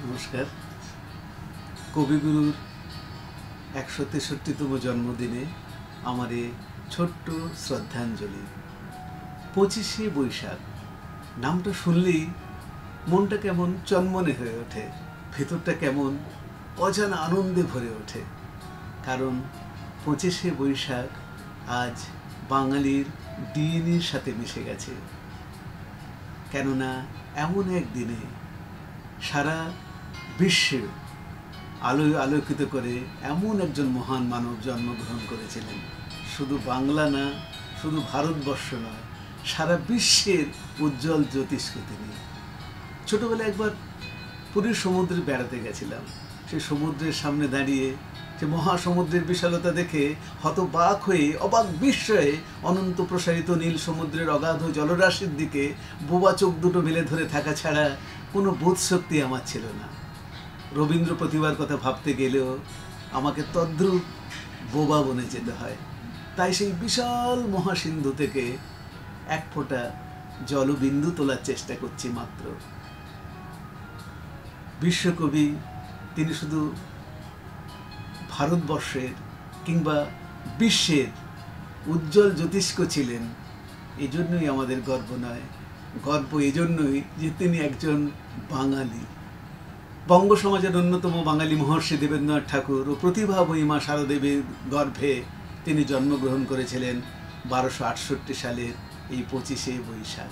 নমস্কার। কবিগুরুর ১৬৩তম জন্মদিনে আমার এই ছোট্ট শ্রদ্ধাঞ্জলি। ২৫শে বৈশাখ নামটা শুনলেই মনটা কেমন চনমনে হয়ে ওঠে, ভেতরটা কেমন অজানা আনন্দে ভরে ওঠে। কারণ ২৫শে বৈশাখ আজ বাঙালির ডিএনএর সাথে মিশে গেছে। কেননা এমন এক দিনে সারা বিশ্বে আলোয় আলোকিত করে এমন একজন মহান মানব জন্মগ্রহণ করেছিলেন। শুধু বাংলা না, শুধু ভারতবর্ষ নয়, সারা বিশ্বের উজ্জ্বল জ্যোতিষ্ক তিনি। ছোটবেলায় একবার পুরীর সমুদ্রে বেড়াতে গেছিলাম। সেই সমুদ্রের সামনে দাঁড়িয়ে সে মহাসমুদ্রের বিশালতা দেখে হতবাক হয়ে অবাক বিস্ময়ে অনন্ত প্রসারিত নীল সমুদ্রের অগাধ জলরাশির দিকে বোবা চোখ দুটো মেলে ধরে থাকা ছাড়া কোনো বোধশক্তি আমার ছিল না। রবীন্দ্র প্রতিভার কথা ভাবতে গেলেও আমাকে তদ্রূপ বোবা বনে যেতে হয়। তাই সেই বিশাল মহাসিন্ধু থেকে এক ফোঁটা জলবিন্দু তোলার চেষ্টা করছি মাত্র। বিশ্বকবি তিনি শুধু ভারতবর্ষের কিংবা বিশ্বের উজ্জ্বল জ্যোতিষ্ক ছিলেন, এজন্যই আমাদের গর্ব নয়, গর্ব এজন্যই যে তিনি একজন বাঙালি। বঙ্গ সমাজের অন্যতম বাঙালি মহর্ষি দেবেন্দ্রনাথ ঠাকুর ও প্রতিভাময়ী মা সারদেবীর গর্ভে তিনি জন্মগ্রহণ করেছিলেন ১২৬৮ সালের এই ২৫শে বৈশাখ।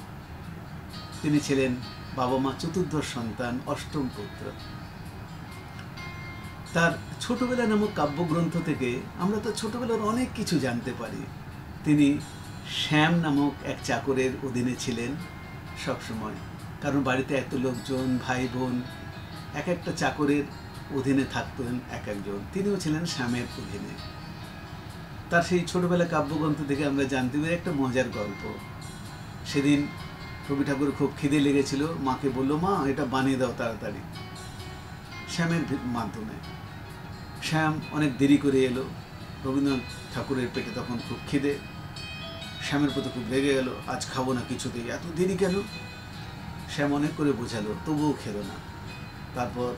তিনি ছিলেন বাবা মা চতুর্দশ সন্তান, অষ্টম পুত্র। তার ছোটবেলা নামক কাব্যগ্রন্থ থেকে আমরা তো ছোটবেলার অনেক কিছু জানতে পারি। তিনি শ্যাম নামক এক চাকরের অধীনে ছিলেন সবসময়, কারণ বাড়িতে এত লোকজন, ভাই বোন, এক একটা চাকরের অধীনে থাকতেন এক একজন। তিনিও ছিলেন শ্যামের অধীনে। তার সেই ছোটবেলা কাব্যগ্রন্থ থেকে আমরা জানতে পারি একটা মজার গল্প। সেদিন রবি ঠাকুর খুব খিদে লেগেছিল, মাকে বলল, মা এটা বানিয়ে দাও তাড়াতাড়ি, শ্যামের মাধ্যমে। শ্যাম অনেক দেরি করে এলো। রবীন্দ্রনাথ ঠাকুরের পেটে তখন খুব খিদে। শ্যামের প্রতি খুব রেগে গেল, আজ খাবো না কিছুতেই, এত দেরি কেন? শ্যাম অনেক করে বোঝালো, তবুও খেলো না। তারপর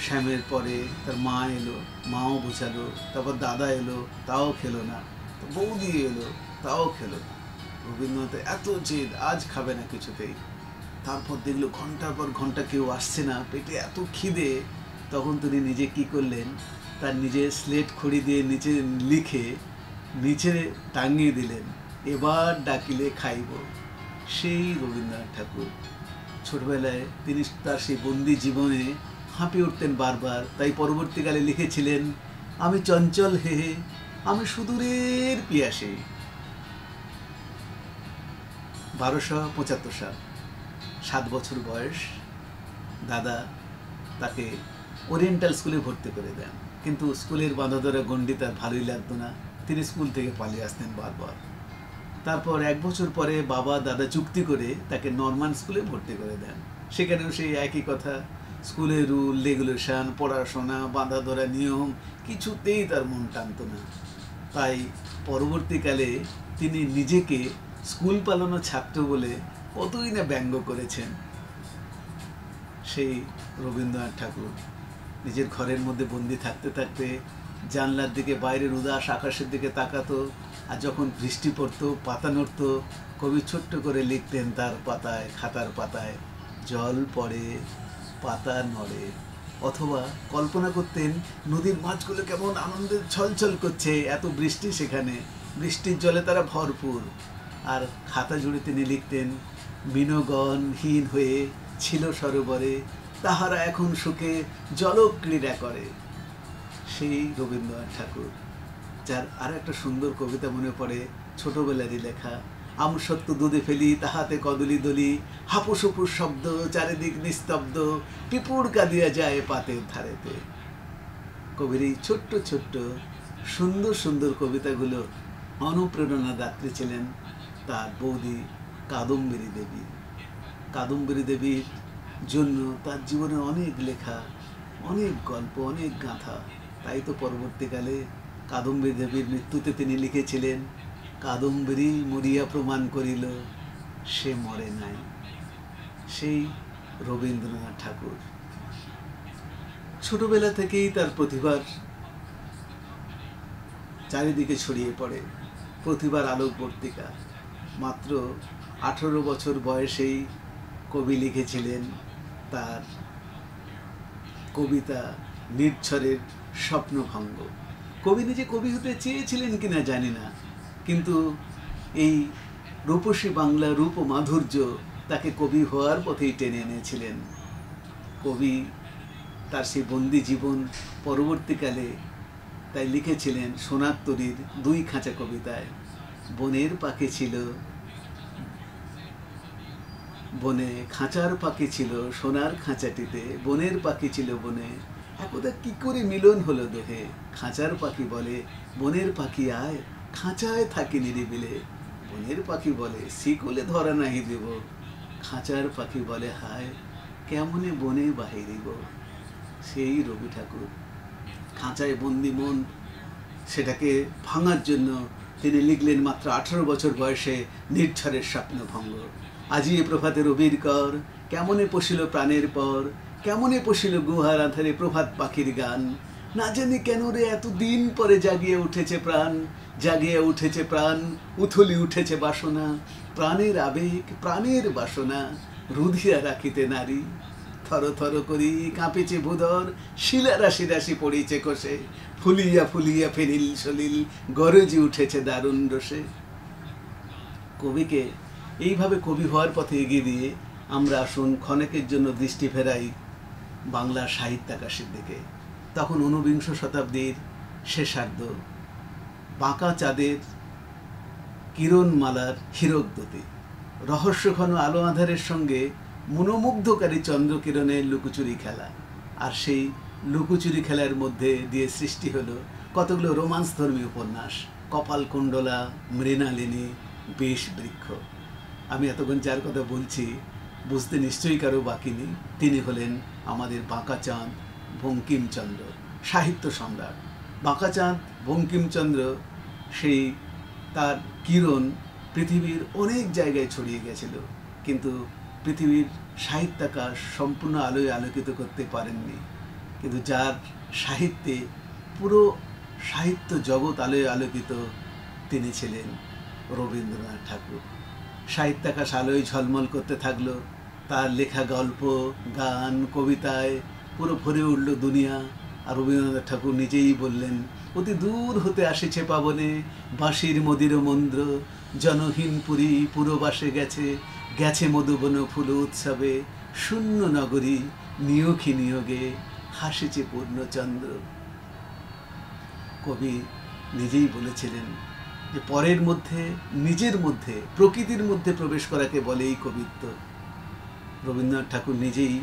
শ্যামের পরে তার মা এলো, মাও বোঝালো। তারপর দাদা এলো, তাও খেলো না। তো বৌদি এলো, তাও খেলো না। রবীন্দ্রনাথ এত জেদ, আজ খাবে না কিছুতেই। তারপর দেখলো ঘন্টার পর ঘন্টা কেউ আসছে না, পেটে এত খিদে। তখন তিনি নিজে কি করলেন, তার নিজে স্লেট খড়ি দিয়ে নিচে লিখে নিচে টাঙিয়ে দিলেন, এবার ডাকিলে খাইব। সেই রবীন্দ্রনাথ ঠাকুর ছোটবেলায় তিনি তার সেই বন্দি জীবনে হাঁপিয়ে উঠতেন বারবার। তাই পরবর্তীকালে লিখেছিলেন, আমি চঞ্চল হে, আমি সুদূরের পিয়াসী। ১২৭৫ সাল, ৭ বছর বয়স। দাদা তাকে ওরিয়েন্টাল স্কুলে ভর্তি করে দেন, কিন্তু স্কুলের বাঁধা ধরা গণ্ডি তার ভালোই লাগতো না। তিনি স্কুল থেকে পালিয়ে আসতেন বারবার। তারপর ১ বছর পরে বাবা দাদা চুক্তি করে তাকে নর্মান স্কুলে ভর্তি করে দেন। সেখানেও সেই একই কথা, স্কুলের রুল রেগুলেশন, পড়াশোনা, বাঁধা ধরা নিয়ম, কিছুতেই তার মন টানত না। তাই পরবর্তীকালে তিনি নিজেকে স্কুল পালানো ছাত্র বলে কতই না ব্যঙ্গ করেছেন। সেই রবীন্দ্রনাথ ঠাকুর নিজের ঘরের মধ্যে বন্দি থাকতে থাকতে জানলার দিকে, বাইরের উদাস আকাশের দিকে তাকাতো। আর যখন বৃষ্টি পড়তো, পাতা নড়তো, কবি ছোট্ট করে লিখতেন তার পাতায়, খাতার পাতায়, জল পড়ে, পাতা নড়ে। অথবা কল্পনা করতেন নদীর মাছগুলো কেমন আনন্দে ছলছল করছে, এত বৃষ্টি সেখানে, বৃষ্টির জলে তারা ভরপুর। আর খাতা জুড়ে তিনি লিখতেন, বিনোগণহীন হয়ে ছিল সরোবরে, তাহারা এখন সুখে জলক্রীড়া করে। সেই রবীন্দ্রনাথ ঠাকুর, যার আর একটা সুন্দর কবিতা মনে পড়ে, ছোটবেলারই লেখা, আমসত্ব দুধে ফেলি তাহাতে কদলি দলি, হাপুস হুপুস শব্দ চারিদিক নিস্তব্ধ, পিপুর কাঁদিয়া যায় পাতের ধারেতে। কবির এই ছোট্ট ছোট্ট সুন্দর সুন্দর কবিতাগুলো অনুপ্রেরণাদাত্রী ছিলেন তার বৌদি কাদম্বিনী দেবী। কাদম্বিনী দেবীর জন্য তার জীবনে অনেক লেখা, অনেক গল্প, অনেক গাঁথা। তাই তো পরবর্তীকালে কাদম্বিনী দেবীর মৃত্যুতে তিনি লিখেছিলেন, কাদম্বিনী মরিয়া প্রমাণ করিল সে মরে নাই। সেই রবীন্দ্রনাথ ঠাকুর। ছোটবেলা থেকেই তার প্রতিভার চারিদিকে ছড়িয়ে পড়ে, প্রতিভার আলোকবর্তিকা। মাত্র 18 বছর বয়সেই কবি লিখেছিলেন তার কবিতা নির্ঝরের স্বপ্নভঙ্গ। কবি নিজে কবি হতে চেয়েছিলেন কিনা জানি না, কিন্তু এই রূপসী বাংলা রূপ ও মাধুর্য তাকে কবি হওয়ার পথেই টেনে এনেছিলেন। কবি তার সেই বন্দি জীবন পরবর্তীকালে তাই লিখেছিলেন সোনার তরীর 2 খাঁচা কবিতায়। বনের পাখি ছিল বনে, খাঁচার পাখি ছিল সোনার খাঁচাটিতে, বনের পাখি ছিল বনে, একদা কি করে মিলন হলো দেহে। খাঁচার পাখি বলে বনের পাখি আয়, খাঁচায় থাকি নিরিবিলে। বনের পাখি বলে শিকলে ধরা নাহি দেব, খাঁচার পাখি বলে হায় কেমনে বনে বাহিরিব। সেই রবি ঠাকুর খাঁচায় বন্দি মন, সেটাকে ভাঙার জন্য তিনি লিখলেন মাত্র 18 বছর বয়সে নির্ঝরের স্বপ্নভঙ্গ। আজি এ প্রভাতে রবির কর, কেমনে পশিল প্রাণের পর, কেমনে পশিল গুহার আধারে প্রভাত পাখির গান। না জানি কেন রে এত দিন পরে জাগিয়ে উঠেছে প্রাণ, জাগিয়ে উঠেছে প্রাণ, উথলি উঠেছে বাসনা, প্রাণের আবেগ প্রাণের বাসনা, রুধিয়া রাখিতে নারী। থর থর করি কাঁপেছে ভূধর, শিলা রাশি রাশি পড়িছে কোষে, ফুলিয়া ফুলিয়া ফেনিল সলিল, গরজি উঠেছে দারুণ রসে। কবিকে এইভাবে কবি হওয়ার পথে এগিয়ে দিয়ে আমরা আসুন ক্ষণেকের জন্য দৃষ্টি ফেরাই বাংলা সাহিত্যাকাশের দিকে। তখন ঊনবিংশ শতাব্দীর শেষার্ধ, বাঁকা চাঁদের কিরণমালার হীরকদ্যুতি, রহস্যঘন আলো আঁধারের সঙ্গে মনোমুগ্ধকারী চন্দ্রকিরণের লুকোচুরি খেলা। আর সেই লুকোচুরি খেলার মধ্যে দিয়ে সৃষ্টি হলো কতগুলো রোমান্সধর্মী উপন্যাস, কপালকুণ্ডলা, মৃণালিনী, বিষবৃক্ষ। আমি এতক্ষণ যার কথা বলছি বুঝতে নিশ্চয়ই কারো বাকি নেই, তিনি হলেন আমাদের বাঁকাচাঁদ বঙ্কিমচন্দ্র, সাহিত্য সম্রাট। বাঁকাচাঁদ বঙ্কিমচন্দ্র সেই তার কিরণ পৃথিবীর অনেক জায়গায় ছড়িয়ে গেছিল, কিন্তু পৃথিবীর সাহিত্যাকাশ সম্পূর্ণ আলোয় আলোকিত করতে পারেননি। কিন্তু যার সাহিত্যে পুরো সাহিত্য জগৎ আলোয় আলোকিত, তিনি ছিলেন রবীন্দ্রনাথ ঠাকুর। সাহিত্যাকাশ আলোয় ঝলমল করতে থাকলো, তার লেখা গল্প, গান, কবিতায় পুরো ভরে উঠল দুনিয়া। আর রবীন্দ্রনাথ ঠাকুর নিজেই বললেন, অতি দূর হতে আসিছে পাবনে বাঁশির মদির মন্দ্র, জনহীন পুরী পুরবাসে গেছে, গেছে মধুবন ফুল উৎসবে, শূন্য নগরী নিয়োগী নিয়োগে হাসিছে পূর্ণচন্দ্র। কবি নিজেই বলেছিলেন যে পরের মধ্যে, নিজের মধ্যে, প্রকৃতির মধ্যে প্রবেশ করাকে বলেই কবিত্ব। রবীন্দ্রনাথ ঠাকুর নিজেই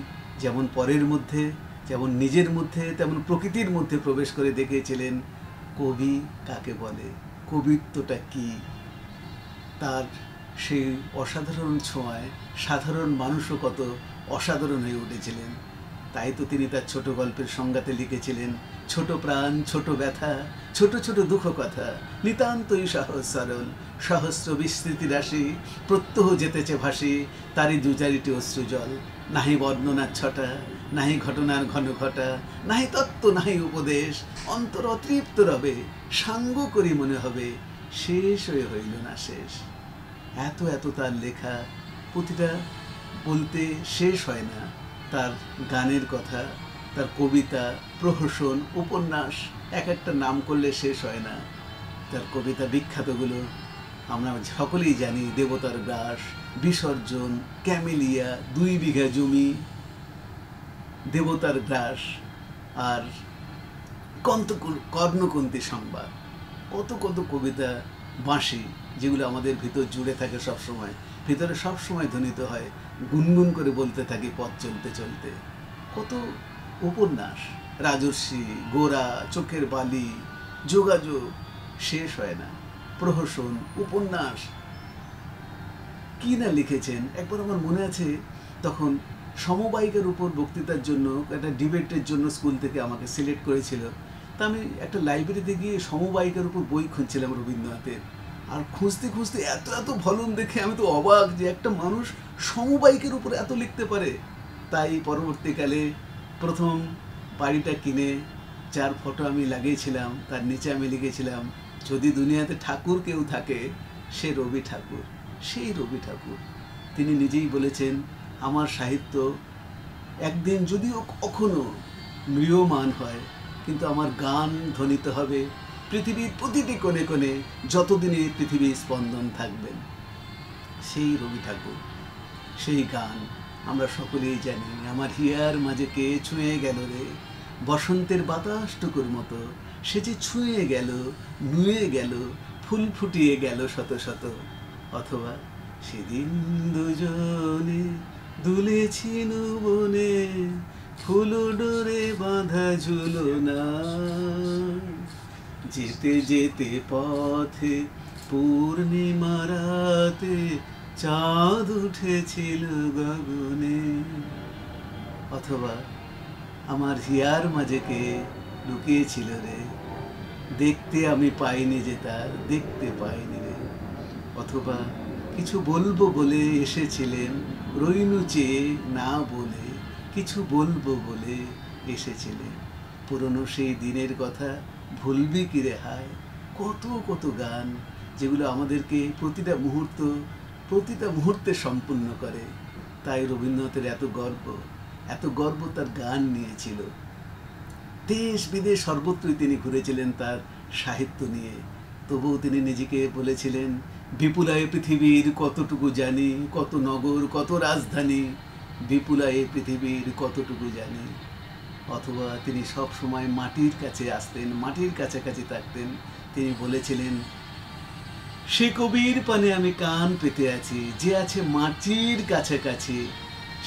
যেমন পরের মধ্যে, যেমন নিজের মধ্যে, তেমন প্রকৃতির মধ্যে প্রবেশ করে দেখিয়েছিলেন কবি কাকে বলে, কবিত্বটা কি। তার সেই অসাধারণ ছোঁয়ায় সাধারণ মানুষও কত অসাধারণ হয়ে উঠেছিলেন। তাই তো তিনি তার ছোট গল্পের সংজ্ঞাতে লিখেছিলেন, ছোট প্রাণ ছোট ব্যথা, ছোট ছোট দুঃখ কথা, নিতান্তই সহজ সরল, সহস্র বিস্তৃতি রাশি, প্রত্যহ যেতেছে ভাসি, তারই দুচারিটি অশ্রুজল। নাহি বর্ণনার ছটা, নাহি ঘটনার ঘন ঘটা, নাহি তত্ত্ব নাহি উপদেশ, অন্তর অতৃপ্ত রবে, সাঙ্গ করি মনে হবে, শেষ হয়ে হইল না শেষ। এত এত তার লেখা, প্রতিটা বলতে শেষ হয় না। তার গানের কথা, তার কবিতা, প্রহসন, উপন্যাস, এক একটা নাম করলে শেষ হয় না। তার কবিতা বিখ্যাতগুলো আমরা সকলেই জানি, দেবতার গ্রাস, বিসর্জন, ক্যামেলিয়া, 2 বিঘা জমি, দেবতার গ্রাস, আর কর্ণকুন্তী সংবাদ, কত কত কবিতা, বাঁশি, যেগুলো আমাদের ভিতর জুড়ে থাকে সবসময়, ভিতরে সবসময় ধ্বনিত হয়, গুনগুন করে বলতে থাকি পথ চলতে চলতে। কত উপন্যাস, রাজর্ষি, গোরা, চোখের বালি, যোগাযোগ, শেষ হয় না। প্রহসন, উপন্যাস, কি না লিখেছেন। একবার আমার মনে আছে, তখন সমবায়িকার উপর বক্তৃতার জন্য, একটা ডিবেটের জন্য স্কুল থেকে আমাকে সিলেক্ট করেছিল। তা আমি একটা লাইব্রেরিতে গিয়ে সমবায়িকার উপর বই খুঁজছিলাম রবীন্দ্রনাথের। আর খুঁজতে খুঁজতে এত এত ভলুম দেখে আমি তো অবাক যে একটা মানুষ সমবায়িকের উপর এত লিখতে পারে। তাই পরবর্তীকালে প্রথম বাড়িটা কিনে যার ফটো আমি লাগিয়েছিলাম তার নিচে আমি লিখেছিলাম, যদি দুনিয়াতে ঠাকুর কেউ থাকে সে রবি ঠাকুর, সেই রবি ঠাকুর। তিনি নিজেই বলেছেন, আমার সাহিত্য একদিন যদিও কখনো ম্রিয়মান হয়, কিন্তু আমার গান ধ্বনিত হবে পৃথিবীর প্রতিটি কোণে কোণে, যতদিনে পৃথিবীর স্পন্দন থাকবেন। সেই রবি ঠাকুর, সেই গান আমরা সকলেই জানি। আমার হিয়ার মাঝে কে ছুঁয়ে গেল রে, বসন্তের বাতাসটুকুর মতো সে যে ছুঁয়ে গেল, নুয়ে গেল, ফুল ফুটিয়ে গেল শত শত। অথবা সেদিন দুজনে দুলেছিল বনে, ফুল ডোরে বাঁধা ঝুলনা, যেতে যেতে পথে পূর্ণিমা রাতে চাঁদ উঠেছিল গগনে। অথবা আমার হিয়ার মাঝে কে লুকিয়েছিল রে, দেখতে আমি পাইনি যে তার, দেখতে পাইনি রে। অথবা কিছু বলবো বলে এসেছিলেন, রইনু চেয়ে না বলে, কিছু বলবো বলে এসেছিলেন। পুরনো সেই দিনের কথা ভুলবি কি রে হায়। কত কত গান যেগুলো আমাদেরকে প্রতিটা মুহূর্তে সম্পূর্ণ করে। তাই রবীন্দ্রনাথের এত গর্ব তার গান নিয়েছিল। দেশ বিদেশ সর্বত্রই তিনি ঘুরেছিলেন তার সাহিত্য নিয়ে। তবুও তিনি নিজেকে বলেছিলেন, বিপুলায় পৃথিবীর কতটুকু জানি, কত নগর কত রাজধানী, বিপুলায় পৃথিবীর কতটুকু জানি। অথবা তিনি সব সময় মাটির কাছে আসতেন, মাটির কাছাকাছি থাকতেন। তিনি বলেছিলেন, সে কবির পানে আমি কান পেতে আছি, যে আছে মাটির কাছাকাছি,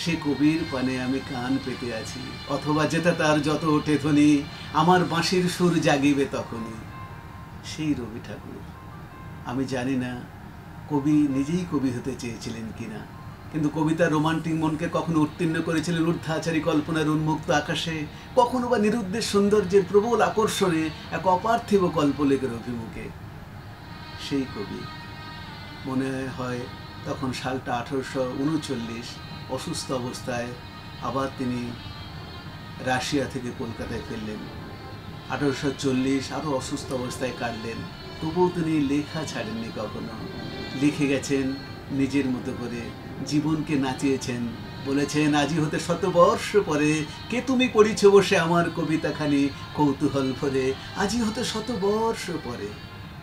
সে কবির পানে আমি কান পেতে আছি। অথবা যেটা তার যত ওঠে ধ্বনি, আমার বাঁশির সুর জাগিবে তখনই। সেই রবি ঠাকুর। আমি জানি না কবি নিজেই কবি হতে চেয়েছিলেন কিনা, কিন্তু কবিতার রোমান্টিক মনকে কখনো উত্তীর্ণ করেছিলেন ঊর্ধ্বাচারী কল্পনার উন্মুক্ত আকাশে, কখনো বা নিরুদ্দেশ সৌন্দর্যের প্রবল আকর্ষণে এক অপার্থিব কল্পলেখের অভিমুখে। সেই কবি, মনে হয় তখন সালটা 1839, অসুস্থ অবস্থায় আবার তিনি রাশিয়া থেকে কলকাতায় ফিরলেন। 1840 আরও অসুস্থ অবস্থায় কাটলেন। তবুও তিনি লেখা ছাড়েননি কখনো। লিখে গেছেন নিজের মতো করে, জীবনকে নাচিয়েছেন। বলেছেন, আজি হতে 100 বর্ষ পরে কে তুমি পড়িছ বসে আমার কবিতাখানি কৌতূহল ভরে, আজি হতে 100 বর্ষ পরে।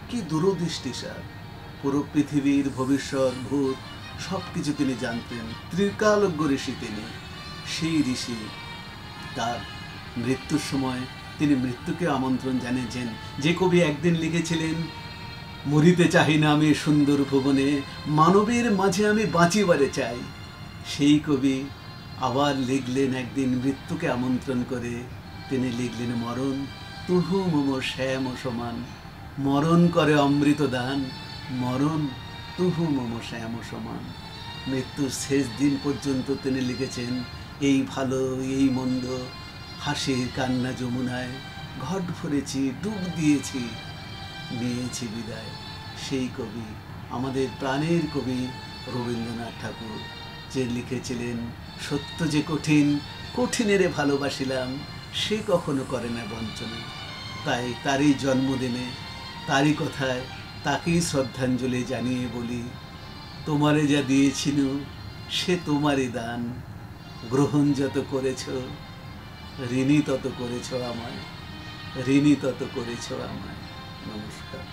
কি দূরদৃষ্টি স্যার! পুরো পৃথিবীর ভবিষ্যৎ ভূত সব কিছু তিনি জানতেন। ত্রিকালজ্ঞ ঋষি তিনি। সেই ঋষি তার মৃত্যুর সময় তিনি মৃত্যুকে আমন্ত্রণ জানিয়েছেন। যে কবি একদিন লিখেছিলেন, মরিতে চাহি না আমি সুন্দর ভুবনে, মানবের মাঝে আমি বাঁচিবারে চাই, সেই কবি আবার লিখলেন একদিন মৃত্যুকে আমন্ত্রণ করে। তিনি লিখলেন, মরণ তুহু মম শ্যাম সমান, মরণ করে অমৃত দান, মরণ তুহু মম শ্যাম সমান। মৃত্যুর শেষ দিন পর্যন্ত তিনি লিখেছেন, এই ভালো এই মন্দ, হাসির কান্না যমুনায়, ঘট ভরেছি ডুব দিয়েছি, নিয়েছি বিদায়। সেই কবি, আমাদের প্রাণের কবি রবীন্দ্রনাথ ঠাকুর, যে লিখেছিলেন, সত্য যে কঠিন, কঠিনেরে ভালোবাসিলাম, সে কখনো করে না বঞ্চনা। তাই তারই জন্মদিনে, তারই কথায় তাকেই শ্রদ্ধাঞ্জলি জানিয়ে বলি, তোমারে যা দিয়েছিল সে তোমারই দান, গ্রহণ যত করেছ, ঋণী তত করেছ আমায়, ঋণী তত করেছ আমায়। নমস্কার।